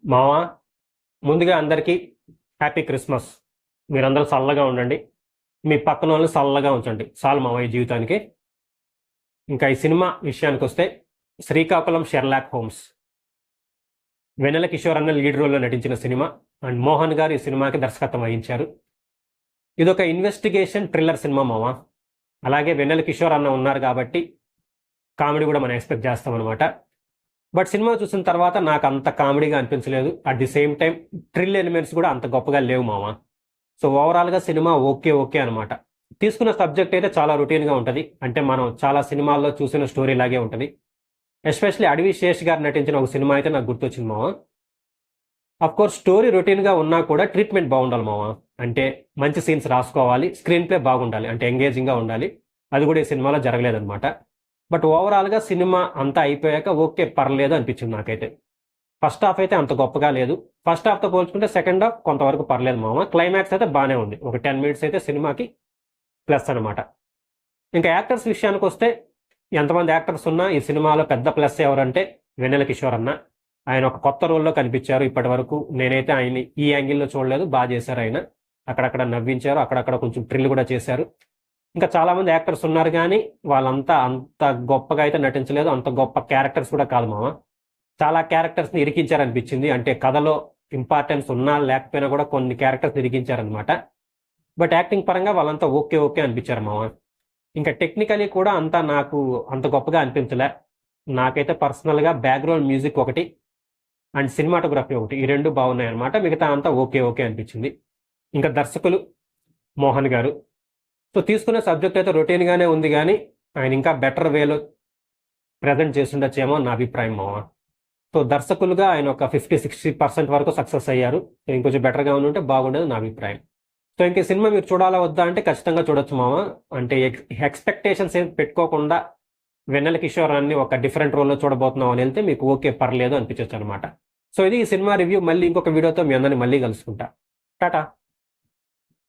మావా, ముందుగా అందరికీ హ్యాపీ క్రిస్మస్. మీరందరూ చల్లగా ఉండండి. మీ పక్కన వాళ్ళు చల్లగా ఉంచండి. చాలు మావా ఈ జీవితానికి. ఇంకా ఈ సినిమా విషయానికి వస్తే, శ్రీకాకుళం షెర్లాక్ హోమ్స్, వెన్నెల కిషోర్ అన్న లీడ్ రోల్లో నటించిన సినిమా. అండ్ మోహన్ గారు ఈ సినిమాకి దర్శకత్వం వహించారు. ఇదొక ఇన్వెస్టిగేషన్ థ్రిల్లర్ సినిమా మావా. అలాగే వెన్నెల కిషోర్ అన్న ఉన్నారు కాబట్టి కామెడీ కూడా మనం ఎక్స్పెక్ట్ చేస్తాం అనమాట. బట్ సినిమా చూసిన తర్వాత నాకు అంత కామెడీగా అనిపించలేదు. At the same time thrill elements కూడా అంత గొప్పగా లేవు మామ. సో ఓవరాల్గా సినిమా ఓకే ఓకే అనమాట. తీసుకున్న సబ్జెక్ట్ అయితే చాలా రొటీన్గా ఉంటుంది. అంటే మనం చాలా సినిమాల్లో చూసిన స్టోరీ లాగే ఉంటుంది. ఎస్పెషల్లీ అడవి శేష్ గారు నటించిన ఒక సినిమా అయితే నాకు గుర్తొచ్చింది మామ. అఫ్ కోర్స్ స్టోరీ రొటీన్గా ఉన్నా కూడా ట్రీట్మెంట్ బాగుండాలి మామ. అంటే మంచి సీన్స్ రాసుకోవాలి, స్క్రీన్ ప్లే బాగుండాలి, అంటే ఎంగేజింగ్గా ఉండాలి. అది కూడా ఈ సినిమాలో జరగలేదన్నమాట. బట్ ఓవరాల్గా సినిమా అంతా అయిపోయాక ఓకే పర్లేదు అనిపించింది నాకైతే. ఫస్ట్ హాఫ్ అయితే అంత గొప్పగా లేదు. ఫస్ట్ హాఫ్తో పోల్చుకుంటే సెకండ్ హాఫ్ కొంతవరకు పర్లేదు మామ. క్లైమాక్స్ అయితే బాగానే ఉంది. ఒక 10 మినిట్స్ అయితే సినిమాకి ప్లస్ అనమాట. ఇంకా యాక్టర్స్ విషయానికి వస్తే, ఎంతమంది యాక్టర్స్ ఉన్నా ఈ సినిమాలో పెద్ద ప్లస్ ఎవరంటే వెన్నెల కిషోర్ అన్న. ఆయన ఒక కొత్త రోల్లో కనిపించారు. ఇప్పటి వరకు నేనైతే ఆయన్ని ఈ యాంగిల్లో చూడలేదు. బాగా చేశారు ఆయన. అక్కడక్కడ నవ్వించారు, అక్కడక్కడ కొంచెం థ్రిల్ కూడా చేశారు. ఇంకా చాలామంది యాక్టర్స్ ఉన్నారు కానీ వాళ్ళంతా అంత గొప్పగా అయితే నటించలేదు. అంత గొప్ప క్యారెక్టర్స్ కూడా కాదు మామ. చాలా క్యారెక్టర్స్ని ఇరికించారనిపించింది. అంటే కథలో ఇంపార్టెన్స్ ఉన్నా లేకపోయినా కూడా కొన్ని క్యారెక్టర్స్ని ఇరికించారనమాట. బట్ యాక్టింగ్ పరంగా వాళ్ళంతా ఓకే ఓకే అనిపించారు మామ. ఇంకా టెక్నికలీ కూడా అంతా నాకు అంత గొప్పగా అనిపించలే. నాకైతే పర్సనల్గా బ్యాక్గ్రౌండ్ మ్యూజిక్ ఒకటి అండ్ సినిమాటోగ్రఫీ ఒకటి, ఈ రెండు బాగున్నాయి అనమాట. మిగతా అంతా ఓకే ఓకే అనిపించింది. ఇంకా దర్శకులు మోహన్ గారు. సో తీసుకున్న సబ్జెక్ట్ అయితే రొటీన్గానే ఉంది కానీ ఆయన ఇంకా బెటర్ వేలో ప్రజెంట్ చేస్తుండొచ్చేమో నా అభిప్రాయం మామ. సో దర్శకులుగా ఆయన ఒక 50-60% వరకు సక్సెస్ అయ్యారు. ఇంకొంచెం బెటర్గా ఉంటే బాగుండేది నా అభిప్రాయం. సో ఇంక సినిమా మీరు చూడాలా వద్దా అంటే ఖచ్చితంగా చూడొచ్చు మామ. అంటే ఎక్స్పెక్టేషన్స్ ఏం పెట్టుకోకుండా వెన్నెల కిషోర్ అన్ని ఒక డిఫరెంట్ రోల్లో చూడబోతున్నాం అని వెళ్తే మీకు ఓకే పర్లేదు అనిపించవచ్చు అనమాట. సో ఇది ఈ సినిమా రివ్యూ. మళ్ళీ ఇంకొక వీడియోతో మీ అందరిని మళ్ళీ కలుసుకుంటా. టాటా.